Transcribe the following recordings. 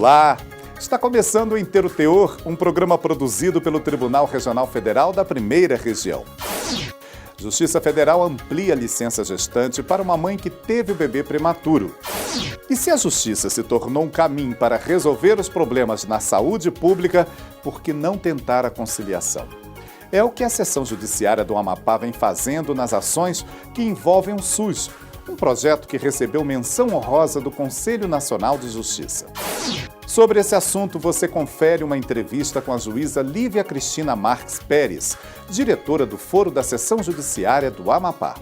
Olá! Está começando o Inteiro Teor, um programa produzido pelo Tribunal Regional Federal da Primeira Região. Justiça Federal amplia a licença gestante para uma mãe que teve o bebê prematuro. E se a Justiça se tornou um caminho para resolver os problemas na saúde pública, por que não tentar a conciliação? É o que a Seção Judiciária do Amapá vem fazendo nas ações que envolvem o SUS, um projeto que recebeu menção honrosa do Conselho Nacional de Justiça. Sobre esse assunto, você confere uma entrevista com a juíza Lívia Cristina Marques Pérez, diretora do Foro da Seção Judiciária do Amapá.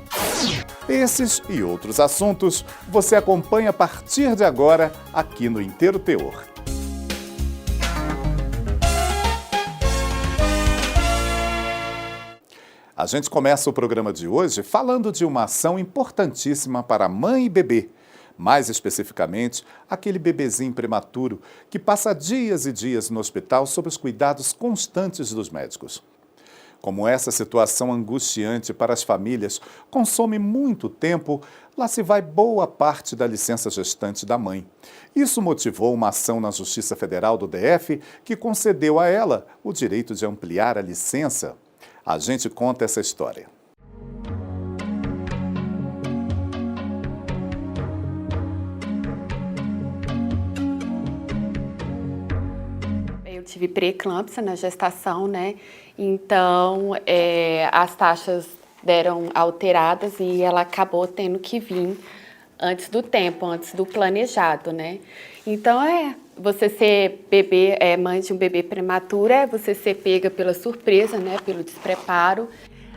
Esses e outros assuntos você acompanha a partir de agora aqui no Inteiro Teor. A gente começa o programa de hoje falando de uma ação importantíssima para mãe e bebê. Mais especificamente, aquele bebezinho prematuro que passa dias e dias no hospital sob os cuidados constantes dos médicos. Como essa situação angustiante para as famílias consome muito tempo, lá se vai boa parte da licença gestante da mãe. Isso motivou uma ação na Justiça Federal do DF que concedeu a ela o direito de ampliar a licença. A gente conta essa história. Eu tive pré-eclâmpsia na gestação, né? Então, as taxas deram alteradas e ela acabou tendo que vir antes do tempo, antes do planejado, né? Então, você ser mãe de um bebê prematuro, você ser pega pela surpresa, né? Pelo despreparo.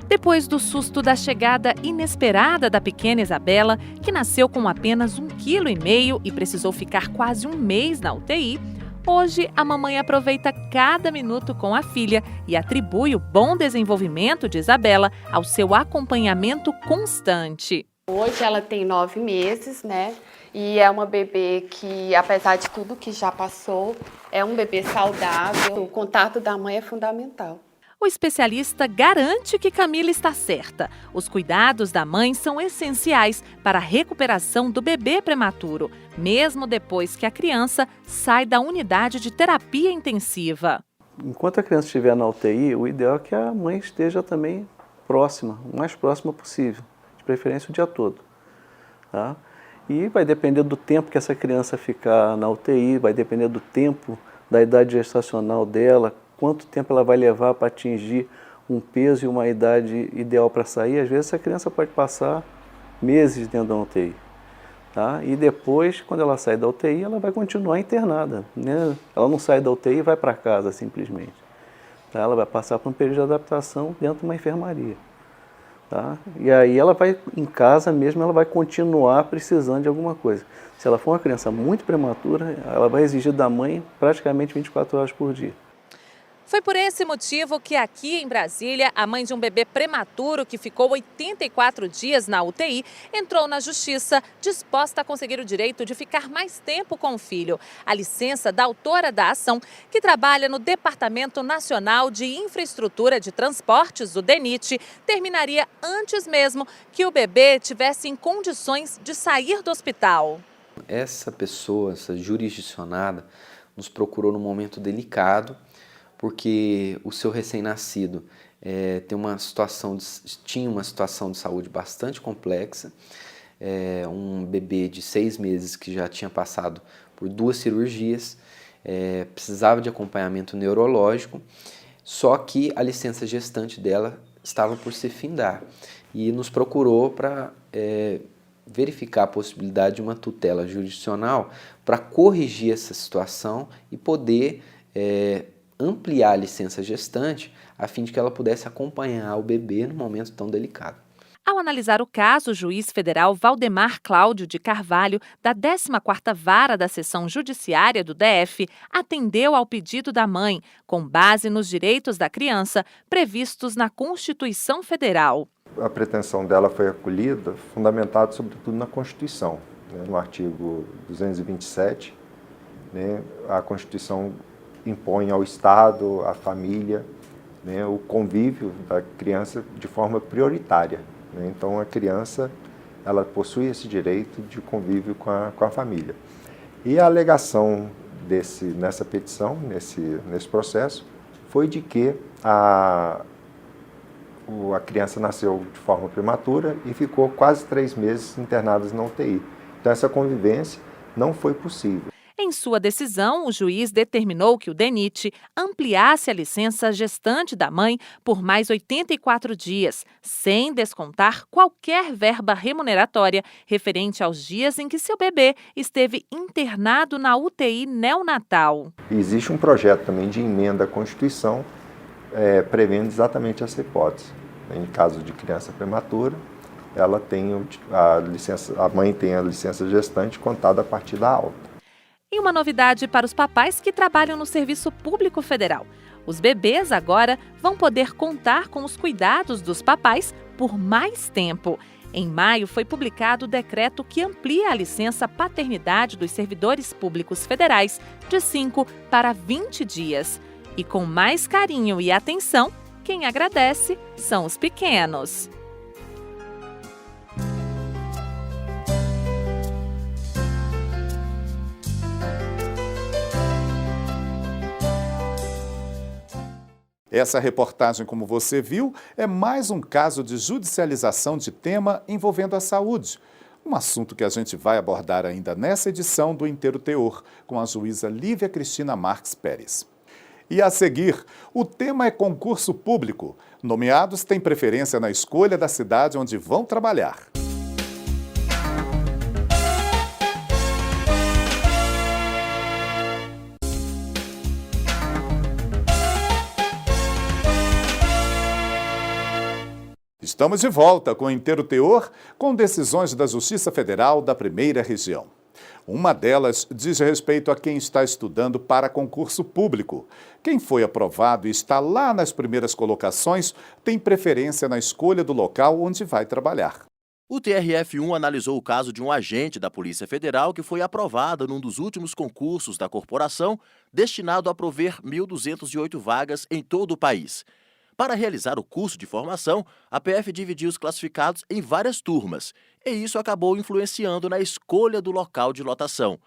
Depois do susto da chegada inesperada da pequena Isabela, que nasceu com apenas 1,5 kg e precisou ficar quase um mês na UTI, hoje a mamãe aproveita cada minuto com a filha e atribui o bom desenvolvimento de Isabela ao seu acompanhamento constante. Hoje ela tem 9 meses, né? E é uma bebê que, apesar de tudo que já passou, é um bebê saudável. O contato da mãe é fundamental. O especialista garante que Camila está certa. Os cuidados da mãe são essenciais para a recuperação do bebê prematuro, mesmo depois que a criança sai da unidade de terapia intensiva. Enquanto a criança estiver na UTI, o ideal é que a mãe esteja também próxima, o mais próxima possível, de preferência o dia todo. Tá? E vai depender do tempo que essa criança ficar na UTI, vai depender do tempo, da idade gestacional dela, quanto tempo ela vai levar para atingir um peso e uma idade ideal para sair. Às vezes essa criança pode passar meses dentro da UTI. Tá? E depois, quando ela sai da UTI, ela vai continuar internada. Né? Ela não sai da UTI e vai para casa simplesmente. Tá? Ela vai passar por um período de adaptação dentro de uma enfermaria. Tá? E aí ela vai, em casa mesmo, ela vai continuar precisando de alguma coisa. Se ela for uma criança muito prematura, ela vai exigir da mãe praticamente 24 horas por dia. Foi por esse motivo que aqui em Brasília, a mãe de um bebê prematuro que ficou 84 dias na UTI entrou na justiça disposta a conseguir o direito de ficar mais tempo com o filho. A licença da autora da ação, que trabalha no Departamento Nacional de Infraestrutura de Transportes, o DENIT, terminaria antes mesmo que o bebê tivesse em condições de sair do hospital. Essa pessoa, essa jurisdicionada, nos procurou num momento delicado, porque o seu recém-nascido tinha uma situação de saúde bastante complexa, um bebê de 6 meses que já tinha passado por 2 cirurgias, precisava de acompanhamento neurológico, só que a licença gestante dela estava por se findar e nos procurou para verificar a possibilidade de uma tutela jurisdicional para corrigir essa situação e poder ampliar a licença gestante a fim de que ela pudesse acompanhar o bebê num momento tão delicado. Ao analisar o caso, o juiz federal Valdemar Cláudio de Carvalho, da 14ª Vara da Seção Judiciária do DF, atendeu ao pedido da mãe, com base nos direitos da criança previstos na Constituição Federal. A pretensão dela foi acolhida, fundamentada sobretudo na Constituição, né, no artigo 227, né, a Constituição impõe ao Estado, à família, né, o convívio da criança de forma prioritária. Né? Então, a criança ela possui esse direito de convívio com a família. E a alegação nessa petição, nesse processo, foi de que a criança nasceu de forma prematura e ficou quase 3 meses internada na UTI. Então, essa convivência não foi possível. Em sua decisão, o juiz determinou que o DENIT ampliasse a licença gestante da mãe por mais 84 dias, sem descontar qualquer verba remuneratória referente aos dias em que seu bebê esteve internado na UTI neonatal. Existe um projeto também de emenda à Constituição prevendo exatamente essa hipótese. Em caso de criança prematura, ela tem a mãe tem a licença gestante contada a partir da alta. E uma novidade para os papais que trabalham no Serviço Público Federal. Os bebês agora vão poder contar com os cuidados dos papais por mais tempo. Em maio foi publicado o decreto que amplia a licença paternidade dos servidores públicos federais de 5 para 20 dias. E com mais carinho e atenção, quem agradece são os pequenos. Essa reportagem, como você viu, é mais um caso de judicialização de tema envolvendo a saúde. Um assunto que a gente vai abordar ainda nessa edição do Inteiro Teor, com a juíza Lívia Cristina Marques Pérez. E a seguir, o tema é concurso público. Nomeados têm preferência na escolha da cidade onde vão trabalhar. Estamos de volta com o Inteiro Teor, com decisões da Justiça Federal da Primeira Região. Uma delas diz respeito a quem está estudando para concurso público. Quem foi aprovado e está lá nas primeiras colocações tem preferência na escolha do local onde vai trabalhar. O TRF1 analisou o caso de um agente da Polícia Federal que foi aprovado num dos últimos concursos da corporação, destinado a prover 1.208 vagas em todo o país. Para realizar o curso de formação, a PF dividiu os classificados em várias turmas, e isso acabou influenciando na escolha do local de lotação.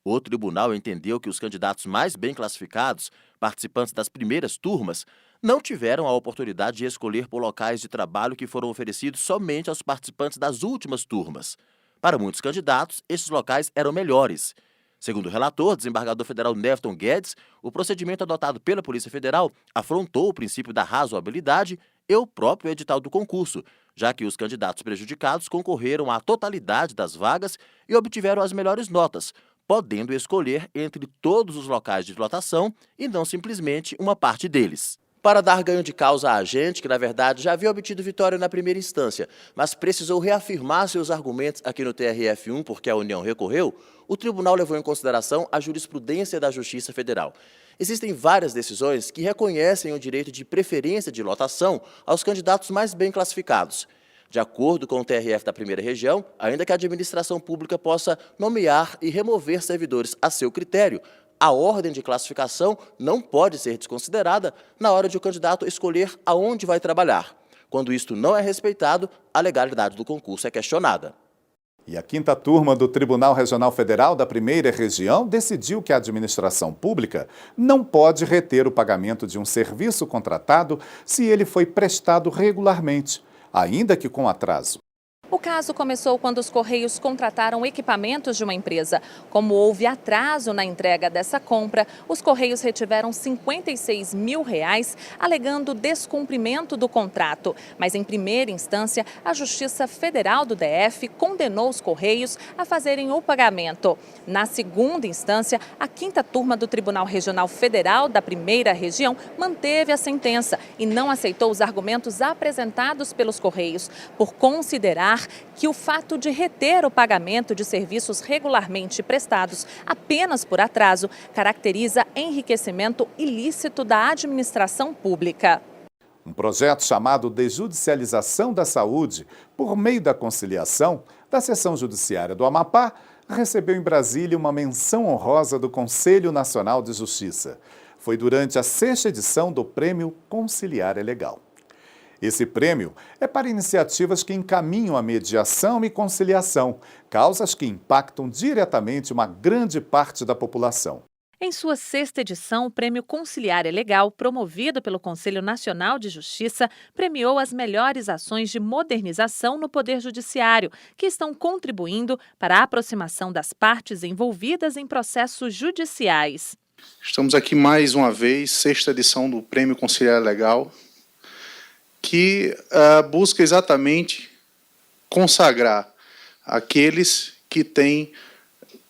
O tribunal entendeu que os candidatos mais bem classificados, participantes das primeiras turmas, não tiveram a oportunidade de escolher por locais de trabalho que foram oferecidos somente aos participantes das últimas turmas. Para muitos candidatos, esses locais eram melhores. Segundo o relator, desembargador federal Newton Guedes, o procedimento adotado pela Polícia Federal afrontou o princípio da razoabilidade e o próprio edital do concurso, já que os candidatos prejudicados concorreram à totalidade das vagas e obtiveram as melhores notas, podendo escolher entre todos os locais de lotação e não simplesmente uma parte deles. Para dar ganho de causa a agente, que na verdade já havia obtido vitória na primeira instância, mas precisou reafirmar seus argumentos aqui no TRF1 porque a União recorreu, o tribunal levou em consideração a jurisprudência da Justiça Federal. Existem várias decisões que reconhecem o direito de preferência de lotação aos candidatos mais bem classificados. De acordo com o TRF da Primeira Região, ainda que a administração pública possa nomear e remover servidores a seu critério, a ordem de classificação não pode ser desconsiderada na hora de o candidato escolher aonde vai trabalhar. Quando isto não é respeitado, a legalidade do concurso é questionada. E a 5ª turma do Tribunal Regional Federal da Primeira Região decidiu que a administração pública não pode reter o pagamento de um serviço contratado se ele foi prestado regularmente, ainda que com atraso. O caso começou quando os Correios contrataram equipamentos de uma empresa. Como houve atraso na entrega dessa compra, os Correios retiveram R$56 mil, alegando descumprimento do contrato. Mas, em primeira instância, a Justiça Federal do DF condenou os Correios a fazerem o pagamento. Na segunda instância, a 5ª turma do Tribunal Regional Federal da Primeira Região manteve a sentença e não aceitou os argumentos apresentados pelos Correios, por considerar que o fato de reter o pagamento de serviços regularmente prestados apenas por atraso caracteriza enriquecimento ilícito da administração pública. Um projeto chamado de Judicialização da Saúde, por meio da conciliação da Seção Judiciária do Amapá, recebeu em Brasília uma menção honrosa do Conselho Nacional de Justiça. Foi durante a 6ª edição do Prêmio Conciliar é Legal. Esse prêmio é para iniciativas que encaminham a mediação e conciliação, causas que impactam diretamente uma grande parte da população. Em sua 6ª edição, o Prêmio Conciliar é Legal, promovido pelo Conselho Nacional de Justiça, premiou as melhores ações de modernização no Poder Judiciário, que estão contribuindo para a aproximação das partes envolvidas em processos judiciais. Estamos aqui mais uma vez, 6ª edição do Prêmio Conciliar Legal, que busca exatamente consagrar aqueles que têm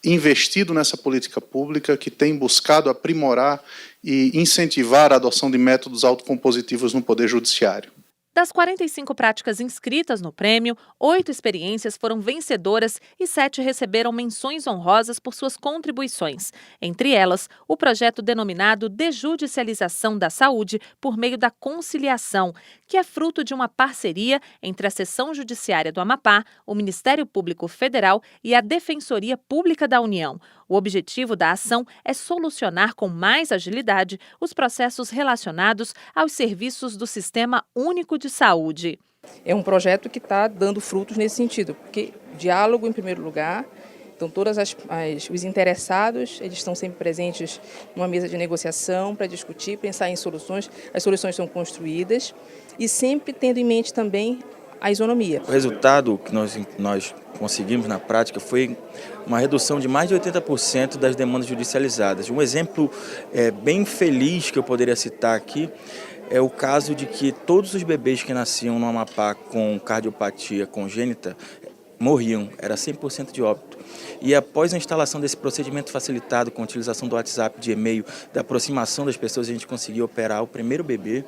investido nessa política pública, que têm buscado aprimorar e incentivar a adoção de métodos autocompositivos no Poder Judiciário. Das 45 práticas inscritas no prêmio, 8 experiências foram vencedoras e 7 receberam menções honrosas por suas contribuições. Entre elas, o projeto denominado Desjudicialização da Saúde por meio da conciliação, que é fruto de uma parceria entre a Seção Judiciária do Amapá, o Ministério Público Federal e a Defensoria Pública da União. O objetivo da ação é solucionar com mais agilidade os processos relacionados aos serviços do Sistema Único de Saúde. É um projeto que está dando frutos nesse sentido, porque diálogo em primeiro lugar, então todos os interessados, eles estão sempre presentes numa mesa de negociação para discutir, pensar em soluções, as soluções são construídas e sempre tendo em mente também a isonomia. O resultado que nós conseguimos na prática foi uma redução de mais de 80% das demandas judicializadas. Um exemplo bem feliz que eu poderia citar aqui é o caso de que todos os bebês que nasciam no Amapá com cardiopatia congênita morriam, era 100% de óbito. E após a instalação desse procedimento facilitado com a utilização do WhatsApp, de e-mail, da aproximação das pessoas, a gente conseguiu operar o primeiro bebê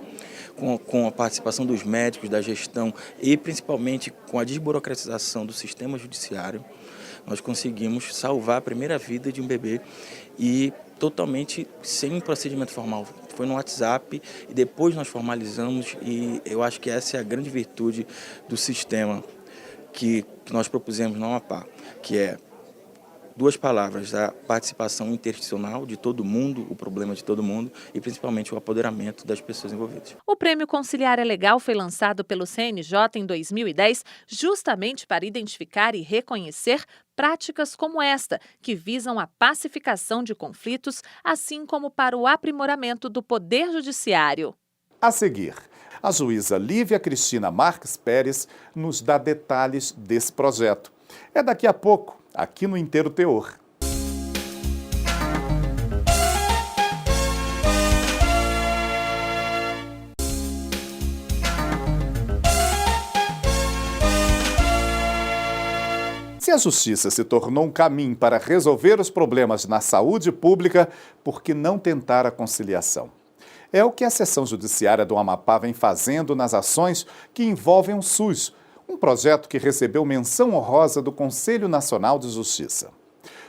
com a participação dos médicos, da gestão e principalmente com a desburocratização do sistema judiciário. Nós conseguimos salvar a primeira vida de um bebê e totalmente sem um procedimento formal. Foi no WhatsApp e depois nós formalizamos e eu acho que essa é a grande virtude do sistema que nós propusemos no Amapá, que é 2 palavras, a participação interinstitucional de todo mundo, o problema de todo mundo e principalmente o apoderamento das pessoas envolvidas. O Prêmio Conciliar é Legal foi lançado pelo CNJ em 2010 justamente para identificar e reconhecer práticas como esta, que visam a pacificação de conflitos, assim como para o aprimoramento do Poder Judiciário. A seguir, a juíza Lívia Cristina Marques Pérez nos dá detalhes desse projeto. É daqui a pouco, aqui no Inteiro Teor. Se a justiça se tornou um caminho para resolver os problemas na saúde pública, por que não tentar a conciliação? É o que a Seção Judiciária do Amapá vem fazendo nas ações que envolvem o SUS, um projeto que recebeu menção honrosa do Conselho Nacional de Justiça.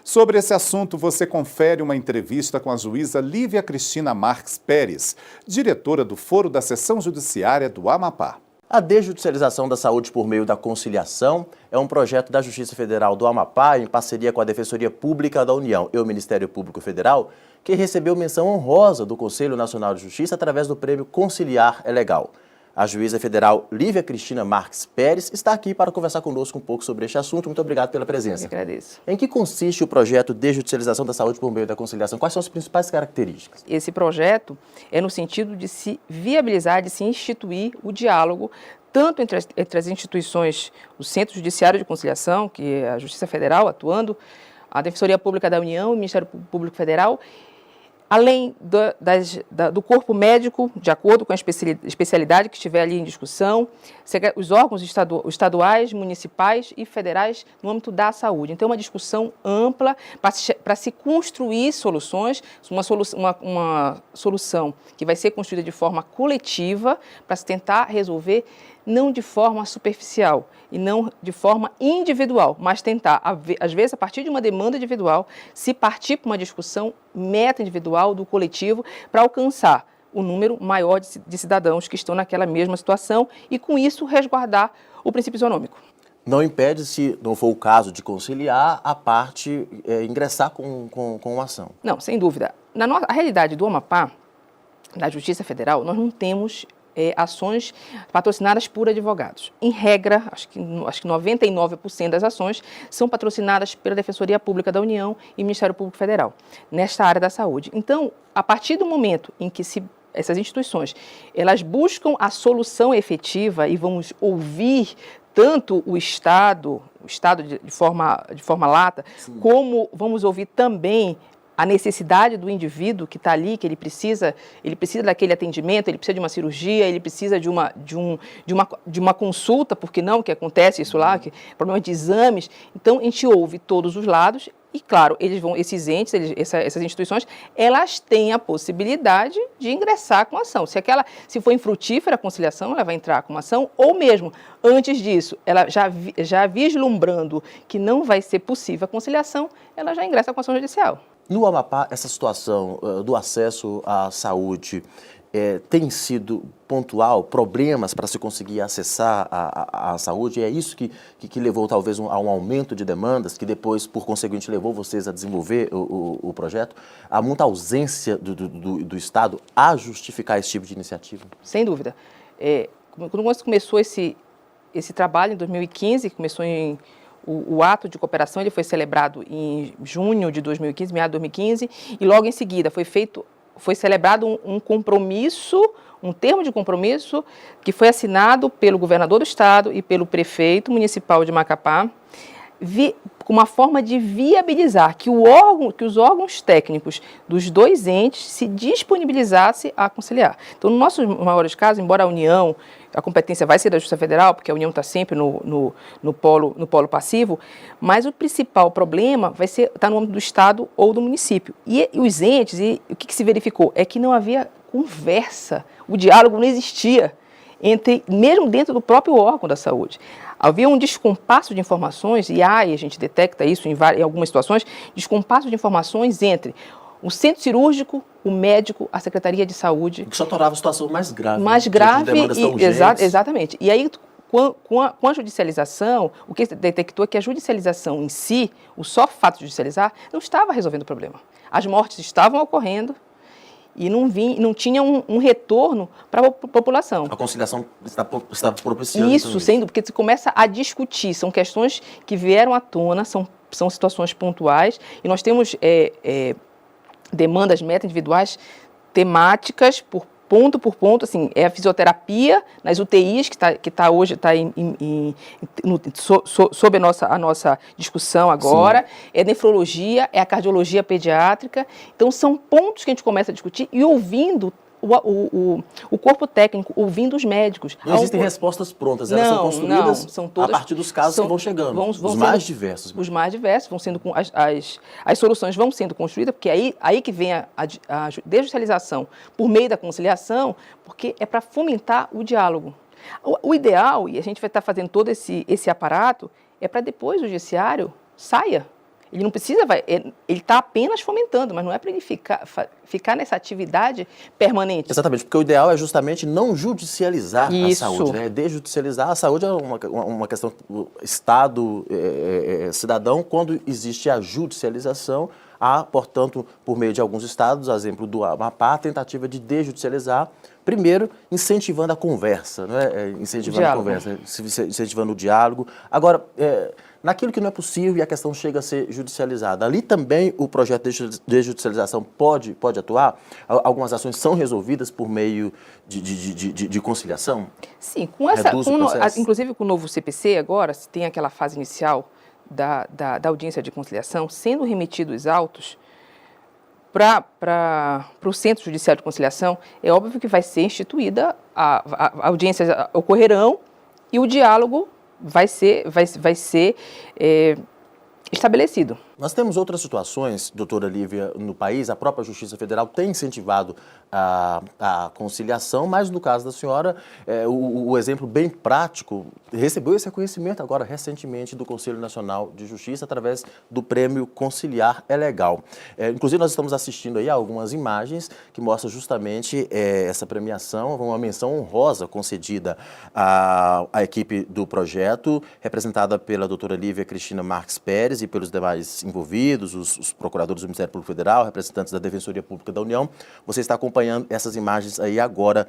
Sobre esse assunto, você confere uma entrevista com a juíza Lívia Cristina Marques Pérez, diretora do Foro da Seção Judiciária do Amapá. A desjudicialização da saúde por meio da conciliação é um projeto da Justiça Federal do Amapá, em parceria com a Defensoria Pública da União e o Ministério Público Federal, que recebeu menção honrosa do Conselho Nacional de Justiça através do Prêmio Conciliar é Legal. A juíza federal Lívia Cristina Marques Pérez está aqui para conversar conosco um pouco sobre este assunto. Muito obrigado pela presença. Eu agradeço. Em que consiste o projeto Desjudicialização da Saúde por meio da conciliação? Quais são as principais características? Esse projeto é no sentido de se viabilizar, de se instituir o diálogo tanto entre as instituições, o Centro Judiciário de Conciliação, que é a Justiça Federal atuando, a Defensoria Pública da União, o Ministério Público Federal, além do corpo médico, de acordo com a especialidade que estiver ali em discussão, os órgãos estaduais, municipais e federais no âmbito da saúde. Então, é uma discussão ampla para se construir soluções, uma solução que vai ser construída de forma coletiva para se tentar resolver não de forma superficial e não de forma individual, mas tentar, às vezes, a partir de uma demanda individual, se partir para uma discussão meta-individual do coletivo para alcançar o número maior de cidadãos que estão naquela mesma situação e, com isso, resguardar o princípio isonômico. Não impede, se não for o caso de conciliar, a parte ingressar com uma ação. Não, sem dúvida. A realidade do Amapá, da Justiça Federal, nós não temos ações patrocinadas por advogados. Em regra, acho que 99% das ações são patrocinadas pela Defensoria Pública da União e Ministério Público Federal, nesta área da saúde. Então, a partir do momento em que essas instituições elas buscam a solução efetiva e vamos ouvir tanto o Estado de forma lata, sim, como vamos ouvir também a necessidade do indivíduo que está ali, que ele precisa daquele atendimento, ele precisa de uma cirurgia, ele precisa de uma consulta, porque não, que acontece isso lá, que problema de exames. Então, a gente ouve todos os lados e, claro, esses entes, essas instituições, elas têm a possibilidade de ingressar com ação. Se for infrutífera a conciliação, ela vai entrar com uma ação, ou mesmo, antes disso, ela já vislumbrando que não vai ser possível a conciliação, ela já ingressa com ação judicial. No Amapá, essa situação do acesso à saúde tem sido pontual, problemas para se conseguir acessar a saúde? É isso que levou talvez a um aumento de demandas, que depois, por conseguinte, levou vocês a desenvolver o projeto? Há muita ausência do Estado a justificar esse tipo de iniciativa? Sem dúvida. Quando começou esse trabalho, em 2015, começou o ato de cooperação, ele foi celebrado em junho de 2015, meados de 2015, e logo em seguida foi celebrado um compromisso, um termo de compromisso que foi assinado pelo governador do estado e pelo prefeito municipal de Macapá, com uma forma de viabilizar que os órgãos técnicos dos dois entes se disponibilizassem a conciliar. Então, nos nossos maiores casos, embora a competência vai ser da Justiça Federal, porque a União está sempre no polo passivo, mas o principal problema está no âmbito do Estado ou do município. E os entes, o que se verificou? É que não havia conversa, o diálogo não existia, mesmo dentro do próprio órgão da saúde. Havia um descompasso de informações, e a gente detecta isso em algumas situações, descompasso de informações entre o centro cirúrgico, o médico, a Secretaria de Saúde. O que só tornava a situação mais grave. Mais grave, exatamente. E aí, com a judicialização, o que se detectou é que a judicialização em si, o só fato de judicializar, não estava resolvendo o problema. As mortes estavam ocorrendo, e não tinha um retorno para a população. A conciliação está propiciando isso, sendo porque se começa a discutir, são questões que vieram à tona, são situações pontuais, e nós temos demandas meta-individuais temáticas por ponto, assim, é a fisioterapia nas UTIs, que hoje está sob a nossa discussão agora, sim, é nefrologia, é a cardiologia pediátrica. Então, são pontos que a gente começa a discutir e ouvindo o corpo técnico, ouvindo os médicos. Não existem respostas prontas, elas são construídas são todas, a partir dos casos que vão chegando, os mais diversos. Os mais diversos, vão sendo as soluções vão sendo construídas, porque aí que vem a desjudicialização por meio da conciliação, porque é para fomentar o diálogo. O ideal, e a gente vai estar fazendo todo esse aparato, é para depois o judiciário saia. Ele não precisa, ele está apenas fomentando, mas não é para ele ficar nessa atividade permanente. Exatamente, porque o ideal é justamente não judicializar a saúde, né? Desjudicializar a saúde é uma questão do Estado, cidadão. Quando existe a judicialização, há, portanto, por meio de alguns estados, exemplo do Amapá, a tentativa de desjudicializar, primeiro incentivando a conversa, né? Incentivando o diálogo. Agora, naquilo que não é possível e a questão chega a ser judicializada, ali também o projeto de desjudicialização pode atuar? Algumas ações são resolvidas por meio de conciliação? Sim, inclusive com o novo CPC agora, se tem aquela fase inicial da audiência de conciliação, sendo remetidos autos para o Centro Judiciário de Conciliação, é óbvio que vai ser instituída, audiências ocorrerão e o diálogo vai ser estabelecido. Nós temos outras situações, doutora Lívia, no país. A própria Justiça Federal tem incentivado a conciliação, mas no caso da senhora, o exemplo bem prático recebeu esse reconhecimento agora recentemente do Conselho Nacional de Justiça através do Prêmio Conciliar é Legal. Inclusive, nós estamos assistindo aí a algumas imagens que mostram justamente essa premiação, uma menção honrosa concedida à equipe do projeto, representada pela doutora Lívia Cristina Marques Pérez e pelos demais envolvidos, os procuradores do Ministério Público Federal, representantes da Defensoria Pública da União. Você está acompanhando essas imagens aí agora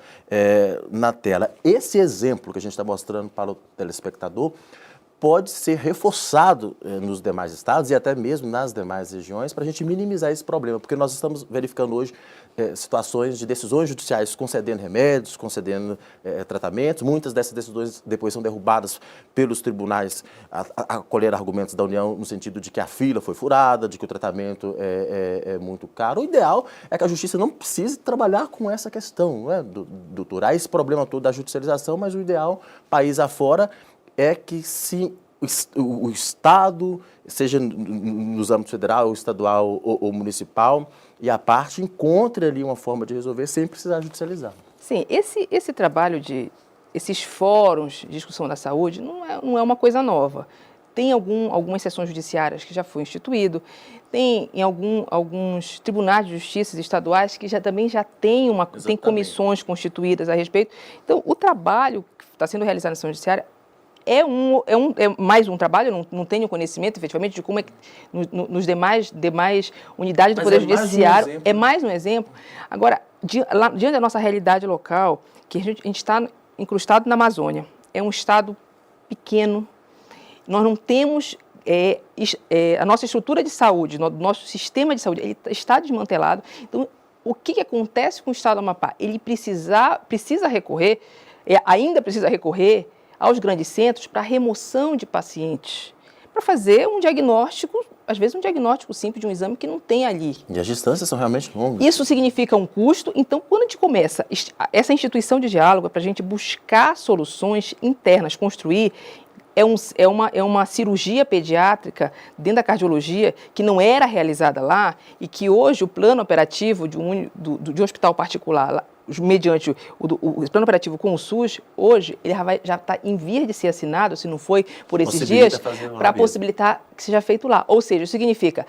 na tela. Esse exemplo que a gente está mostrando para o telespectador pode ser reforçado nos demais estados e até mesmo nas demais regiões para a gente minimizar esse problema, porque nós estamos verificando hoje situações de decisões judiciais concedendo remédios, concedendo tratamentos. Muitas dessas decisões depois são derrubadas pelos tribunais a colher argumentos da União no sentido de que a fila foi furada, de que o tratamento é muito caro. O ideal é que a Justiça não precise trabalhar com essa questão, não é, doutor? Há esse problema todo da judicialização, mas o ideal, país afora, é que se o Estado, seja nos âmbitos federal, estadual ou municipal, e a parte encontre ali uma forma de resolver sem precisar judicializar. Sim, esse trabalho esses fóruns de discussão da saúde não é uma coisa nova. Tem algumas sessões judiciárias que já foi instituído, tem em alguns tribunais de justiça estaduais que também já tem comissões constituídas a respeito. Então, o trabalho que está sendo realizado na sessão judiciária é mais um trabalho, não tenho conhecimento, efetivamente, de como é que nos demais unidades do Poder Judiciário. É mais um exemplo. Agora, diante da nossa realidade local, que a gente está incrustado na Amazônia, é um estado pequeno, nós não temos a nossa estrutura de saúde, nosso sistema de saúde, ele está desmantelado. Então, o que acontece com o estado do Amapá? Ele precisa recorrer, ainda precisa recorrer aos grandes centros para remoção de pacientes, para fazer um diagnóstico, às vezes um diagnóstico simples de um exame que não tem ali. E as distâncias são realmente longas. Isso significa um custo. Então, quando a gente começa essa instituição de diálogo, é para a gente buscar soluções internas, construir, é uma cirurgia pediátrica dentro da cardiologia que não era realizada lá e que hoje o plano operativo de um hospital particular, mediante o plano operativo com o SUS, hoje ele já está em vias de ser assinado, se não foi por esses dias, para possibilitar que seja feito lá. Ou seja, isso significa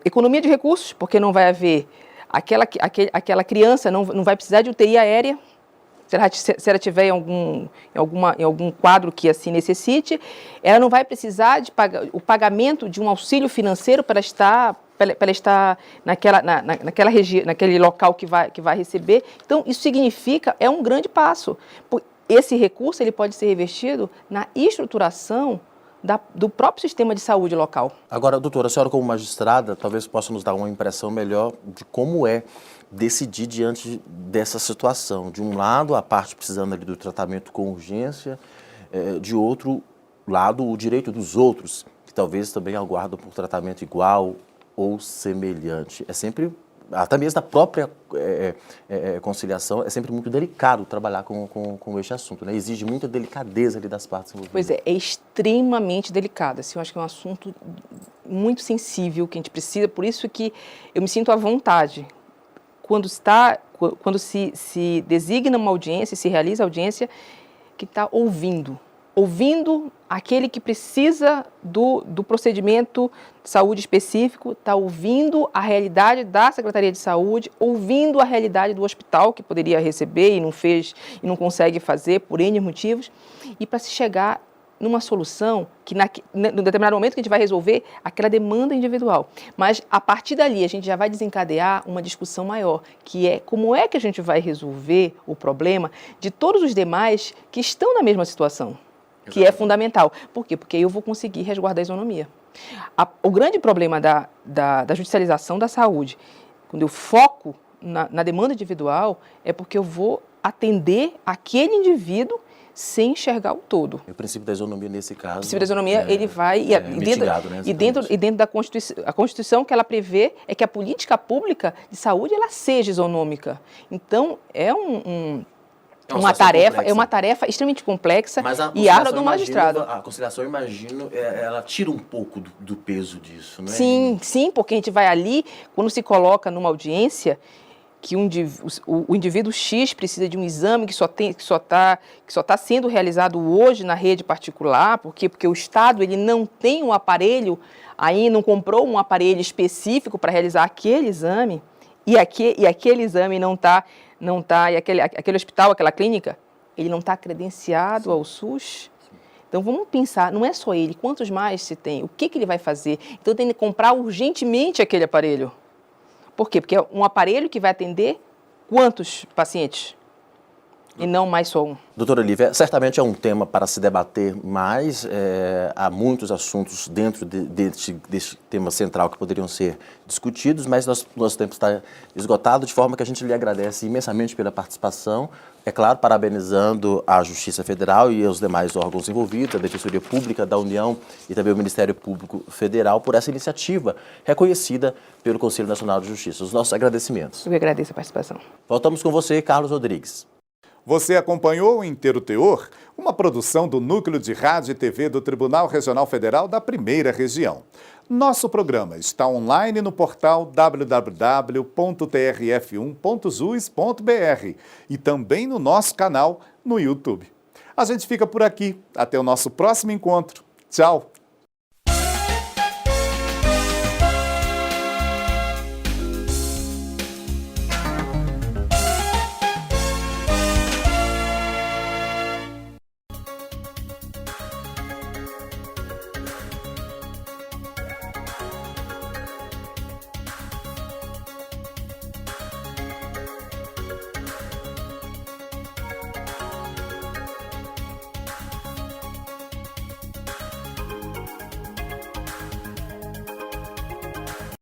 economia de recursos, porque não vai haver aquela criança, não vai precisar de UTI aérea, se ela tiver em algum quadro que assim necessite, ela não vai precisar de o pagamento de um auxílio financeiro para estar naquela região, naquele local que vai receber. Então, isso significa, é um grande passo. Esse recurso ele pode ser revestido na estruturação do próprio sistema de saúde local. Agora, doutora, a senhora como magistrada, talvez possa nos dar uma impressão melhor de como é decidir diante dessa situação. De um lado, a parte precisando ali do tratamento com urgência, de outro lado, o direito dos outros, que talvez também aguardam por tratamento igual ou semelhante. É sempre, até mesmo na própria conciliação, é sempre muito delicado trabalhar com este assunto, né? Exige muita delicadeza ali das partes envolvidas. Pois é extremamente delicado. Assim, eu acho que é um assunto muito sensível que a gente precisa, por isso que eu me sinto à vontade quando se designa uma audiência, se realiza a audiência, que está ouvindo aquele que precisa do procedimento de saúde específico, está ouvindo a realidade da Secretaria de Saúde, ouvindo a realidade do hospital que poderia receber e não fez e não consegue fazer por N motivos, e para se chegar numa solução que, no determinado momento, que a gente vai resolver aquela demanda individual. Mas, a partir dali, a gente já vai desencadear uma discussão maior, que é como é que a gente vai resolver o problema de todos os demais que estão na mesma situação, que é fundamental. Por quê? Porque aí eu vou conseguir resguardar a isonomia. O grande problema da judicialização da saúde, quando eu foco na demanda individual, é porque eu vou atender aquele indivíduo sem enxergar o todo. O princípio da isonomia, nesse caso... O princípio da isonomia, ele vai... mitigado, né? Dentro da Constituição, a Constituição que ela prevê é que a política pública de saúde, ela seja isonômica. Então, é uma tarefa extremamente complexa e árdua do magistrado. A conciliação, eu imagino, ela tira um pouco do peso disso, não é? Sim, porque a gente vai ali, quando se coloca numa audiência, que o indivíduo X precisa de um exame que só está sendo realizado hoje na rede particular, porque o Estado ele não tem um aparelho, aí não comprou um aparelho específico para realizar aquele exame, e aquele exame não está, e aquele hospital, aquela clínica, ele não está credenciado ao SUS. Então vamos pensar, não é só ele, quantos mais se tem, o que ele vai fazer? Então tem que comprar urgentemente aquele aparelho. Por quê? Porque é um aparelho que vai atender quantos pacientes? E não mais só um. Doutora Olivia, certamente é um tema para se debater mais, há muitos assuntos dentro deste tema central que poderiam ser discutidos, mas nosso tempo está esgotado, de forma que a gente lhe agradece imensamente pela participação, é claro, parabenizando a Justiça Federal e os demais órgãos envolvidos, a Defensoria Pública da União e também o Ministério Público Federal por essa iniciativa reconhecida pelo Conselho Nacional de Justiça. Os nossos agradecimentos. Eu agradeço a participação. Voltamos com você, Carlos Rodrigues. Você acompanhou o Inteiro Teor, uma produção do Núcleo de Rádio e TV do Tribunal Regional Federal da Primeira Região. Nosso programa está online no portal www.trf1.jus.br e também no nosso canal no YouTube. A gente fica por aqui. Até o nosso próximo encontro. Tchau!